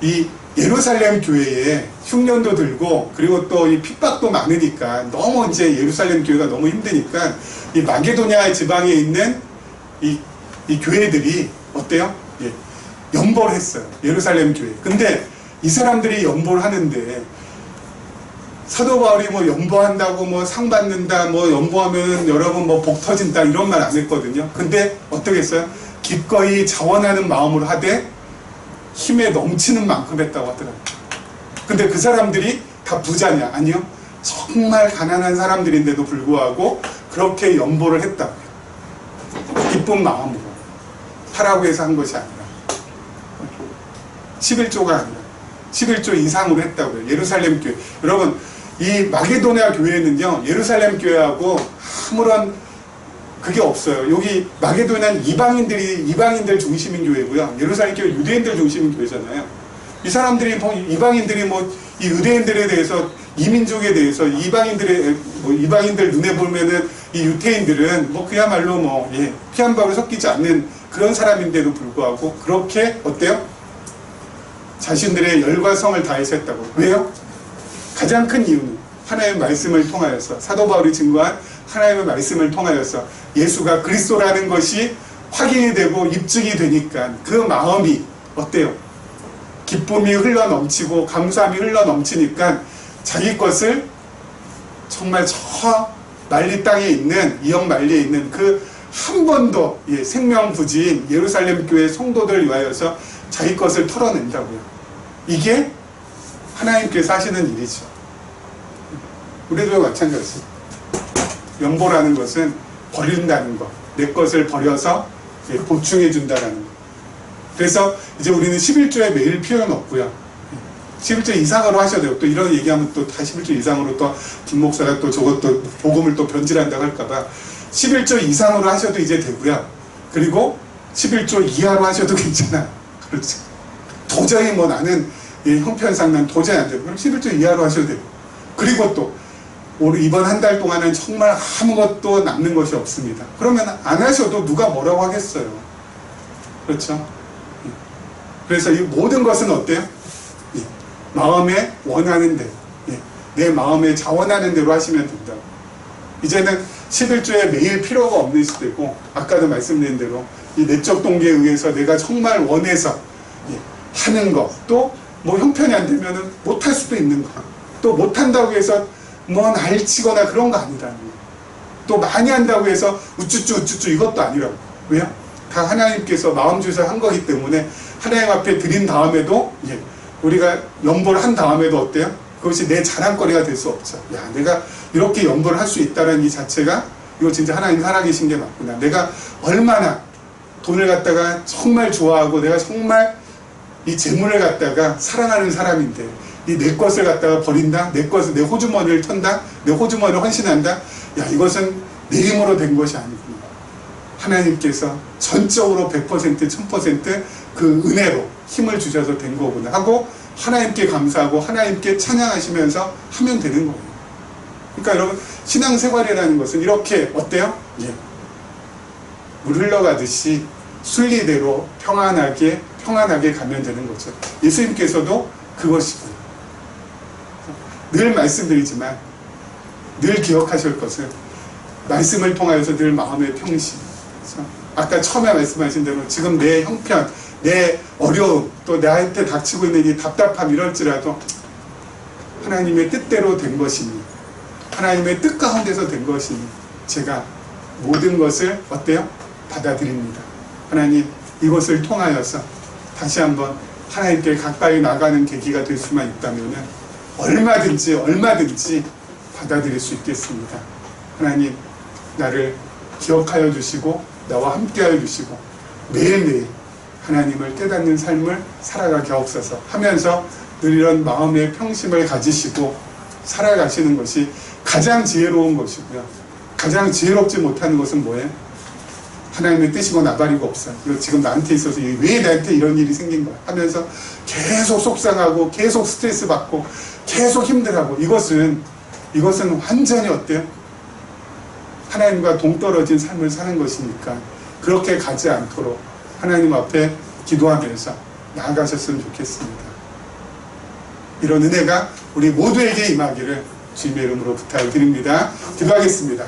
이 예루살렘 교회에 흉년도 들고, 그리고 또 이 핍박도 많으니까, 너무 이제 예루살렘 교회가 너무 힘드니까 이 마게도냐 지방에 있는 이 교회들이 어때요? 연보를 했어요. 예루살렘 교회. 근데 이 사람들이 연보를 하는데, 사도 바울이 뭐 연보한다고 뭐 상 받는다, 뭐 연보하면 여러분 뭐 복 터진다, 이런 말 안 했거든요. 근데 어떻게 했어요? 기꺼이 자원하는 마음으로 하되 힘에 넘치는 만큼 했다고 하더라고요. 근데 그 사람들이 다 부자냐? 아니요. 정말 가난한 사람들인데도 불구하고 그렇게 연보를 했다고요. 기쁜 마음으로. 하라고 해서 한 것이 아니라. 11조가 아니라 11조 이상으로 했다고요. 예루살렘 교회. 여러분, 이 마게도냐 교회는요, 예루살렘 교회하고 아무런 그게 없어요. 여기 마게도냐는 이방인들 중심인 교회고요. 예루살렘 교회 유대인들 중심인 교회잖아요. 이 사람들이 이방인들이 이 유대인들에 대해서, 이민족에 대해서 이방인들 눈에 보면은 이 유태인들은 그야말로 피한 바로 섞이지 않는 그런 사람인데도 불구하고 그렇게 어때요? 자신들의 열과 성을 다해서 했다고. 왜요? 가장 큰 이유는 하나님의 말씀을 통하여서, 사도 바울이 증거한 하나님의 말씀을 통하여서 예수가 그리스도라는 것이 확인이 되고 입증이 되니까 그 마음이 어때요? 기쁨이 흘러 넘치고 감사함이 흘러 넘치니까 자기 것을 정말 저 말리 땅에 있는, 이역 말리에 있는 그 한 번도 생명 부지인 예루살렘 교회 성도들 위하여서 자기 것을 털어낸다고요. 이게 하나님께서 하시는 일이죠. 우리도 마찬가지. 연보라는 것은 버린다는 것, 내 것을 버려서 보충해 준다는 것. 그래서 이제 우리는 11조에 매일 필요는 없고요. 11조 이상으로 하셔도 돼요. 또 이런 얘기하면 또 다 11조 이상으로 또 김목사가 또 저것도 복음을 또 변질한다고 할까봐 11조 이상으로 하셔도 이제 되고요. 그리고 11조 이하로 하셔도 괜찮아요. 그렇죠. 도저히 뭐 나는 형편상 난 도저히 안 되고 그럼 11조 이하로 하셔도 되고 그리고 또 이번 한 달 동안은 정말 아무것도 남는 것이 없습니다. 그러면 안 하셔도 누가 뭐라고 하겠어요. 그렇죠. 그래서 이 모든 것은 어때요? 마음에 원하는 대로 내 마음에 자원하는 대로 하시면 된다. 이제는 11조에 매일 필요가 없는 시대고 아까도 말씀드린 대로 이 내적 동기에 의해서 내가 정말 원해서 하는 것 또 뭐 형편이 안 되면은 못할 수도 있는 거 또 못한다고 해서 뭐 날치거나 그런 거 아니라는 거예요. 또 많이 한다고 해서 우쭈쭈 이것도 아니라고. 왜요? 다 하나님께서 마음 주셔서 한 거기 때문에 하나님 앞에 드린 다음에도 우리가 연보를 한 다음에도 어때요? 그것이 내 자랑거리가 될 수 없죠. 야, 내가 이렇게 연보를 할 수 있다는 이 자체가 이거 진짜 하나님 살아계신 게 맞구나. 내가 얼마나 돈을 갖다가 정말 좋아하고 내가 정말 이 재물을 갖다가 사랑하는 사람인데 이 내 것을 갖다가 버린다? 내 것을 내 호주머니를 턴다? 내 호주머니를 헌신한다? 야, 이것은 내 힘으로 된 것이 아니구나. 하나님께서 전적으로 100% 1000% 그 은혜로 힘을 주셔서 된 거구나 하고 하나님께 감사하고 하나님께 찬양하시면서 하면 되는 거예요. 그러니까 여러분 신앙생활이라는 것은 이렇게 어때요? 물 흘러가듯이 순리대로 평안하게 가면 되는 거죠. 예수님께서도 그것이고요. 늘 말씀드리지만 늘 기억하실 것은 말씀을 통하여서 늘 마음의 평신. 그렇죠? 아까 처음에 말씀하신 대로 지금 내 형편, 내 어려움, 또 나한테 닥치고 있는 이 답답함 이럴지라도 하나님의 뜻대로 된 것이니 하나님의 뜻 가운데서 된 것이니 제가 모든 것을 어때요? 받아들입니다. 하나님 이것을 통하여서 다시 한번 하나님께 가까이 나가는 계기가 될 수만 있다면 얼마든지 받아들일 수 있겠습니다. 하나님 나를 기억하여 주시고 나와 함께하여 주시고 매일매일 하나님을 깨닫는 삶을 살아가게 하옵소서 하면서 늘 이런 마음의 평심을 가지시고 살아가시는 것이 가장 지혜로운 것이고요. 가장 지혜롭지 못하는 것은 뭐예요? 하나님의 뜻이고 나발이고 없어요. 이거 지금 나한테 있어서 왜 나한테 이런 일이 생긴 거야 하면서 계속 속상하고 계속 스트레스 받고 계속 힘들어하고 이것은 완전히 어때요? 하나님과 동떨어진 삶을 사는 것이니까 그렇게 가지 않도록 하나님 앞에 기도하면서 나아가셨으면 좋겠습니다. 이런 은혜가 우리 모두에게 임하기를 주님의 이름으로 부탁을 드립니다. 기도하겠습니다.